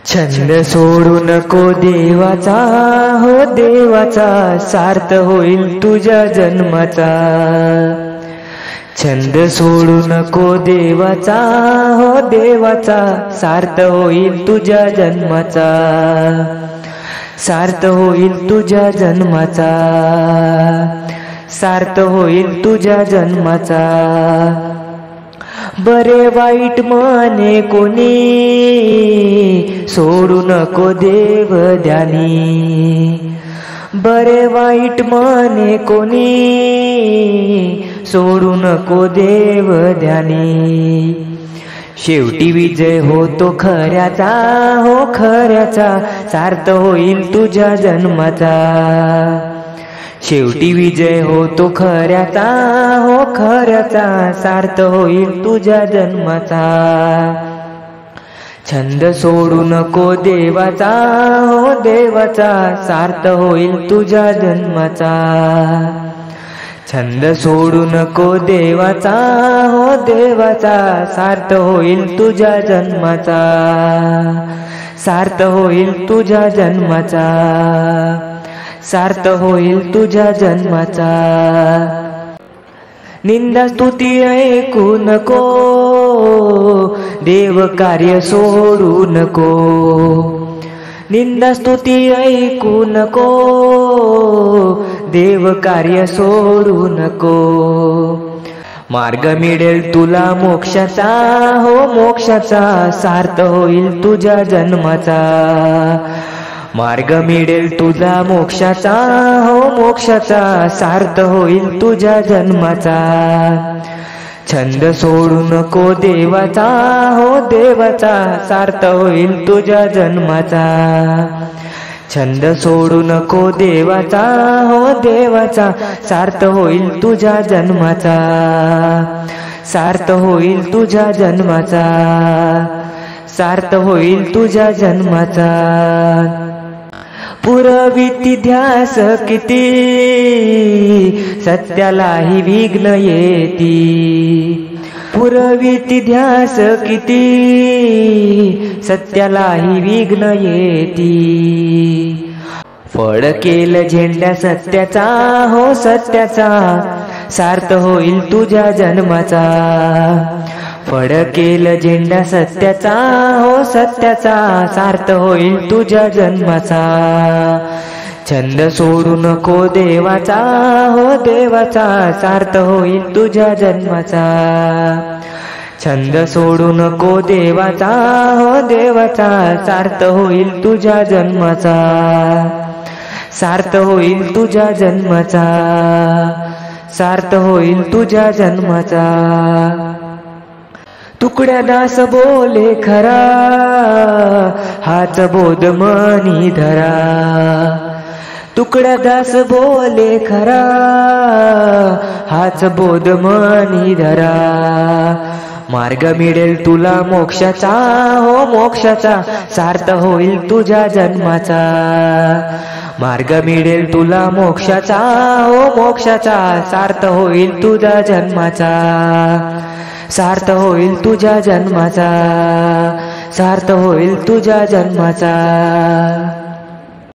छंद सोडू नको देवाचा, हो देवाचा, सार्थ होईल तुझ्या जन्माचा। छंद सोडू नको देवाचा, हो देवाचा, सार्थ होईल तुझ्या जन्माचा, सार्थ होईल तुझ्या जन्माचा, सार्थ होईल तुझ्या जन्माचा। बरे वाईट माने कोणी, सोडू नको देव ध्यानी। बरे वाईट माने कोणी, सोडू नको देव ध्यानी। शेवटी विजय होतो खऱ्याचा, हो खऱ्याचा, सार्थ होईल तुझ्या जन्माचा। शेवटी विजय होतो खऱ्याचा, हो खऱ्याचा, सार्थ होईल तुझ्या जन्माचा। छंद सोडू नको देवाचा, हो देवाचा, सार्थ होईल तुझ्या जन्माचा। छंद सोडू नको देवाचा, हो देवाचा, सार्थ होईल तुझ्या जन्माचा, सार्थ होईल तुझ्या जन्माचा, सार्थ होईल तुझ्या जन्माचा। निंदा स्तुती ऐकू नको, देव कार्य सोडू नको। निंदा स्तुती ऐकू नको, देव कार्य सोडू नको। मार्ग मिळेल तुला मोक्षाचा, हो मोक्षाचा, सार्थ होईल तुझ्या जन्माचा। मार्ग मिळेल तुझा मोक्षाचा, हो मोक्षाचा, सार्थ होईल तुझ्या जन्माचा। छंद सोडू नको देवाचा, हो देवाचा, सार्थ होईल तुझ्या जन्माचा। छंद सोडू नको देवाचा, हो देवाचा, सार्थ होईल तुझ्या जन्माचा, सार्थ होईल तुझ्या जन्माचा, सार्थ होईल तुझ्या जन्माचा। पुरविती ध्यास किती, सत्यालाही विघ्न येती। पुरविती ध्यास किती, सत्यालाही विघ्न येती। फळ केलं झेंड्या सत्याचा, हो सत्याचा, सार्थ होईल तुझ्या जन्माचा। फळ केलं झेंडा सत्याचा, हो सत्याचा, सार्थ होईल तुझ्या जन्माचा। छंद सोडू नको देवाचा, हो देवाचा, सार्थ होईल तुझ्या जन्माचा। छंद सोडू नको देवाचा, हो देवाचा, सार्थ होईल तुझ्या जन्माचा, सार्थ होईल तुझ्या जन्माचा, सार्थ होईल तुझ्या जन्माचा। तुकड्या दास बोले खरा, हाच बोध मनी धरा। तुकड्या दास बोले खरा, हाच बोध मनी धरा। मार्ग मिळेल तुला मोक्षाचा, हो मोक्षाचा, सार्थ होईल तुझ्या जन्माचा। मार्ग मिळेल तुला मोक्षाचा, हो मोक्षाचा, सार्थ होईल तुझ्या जन्माचा, सार्थ होईल तुझ्या जन्माचा, सार्थ होईल तुझ्या जन्माचा।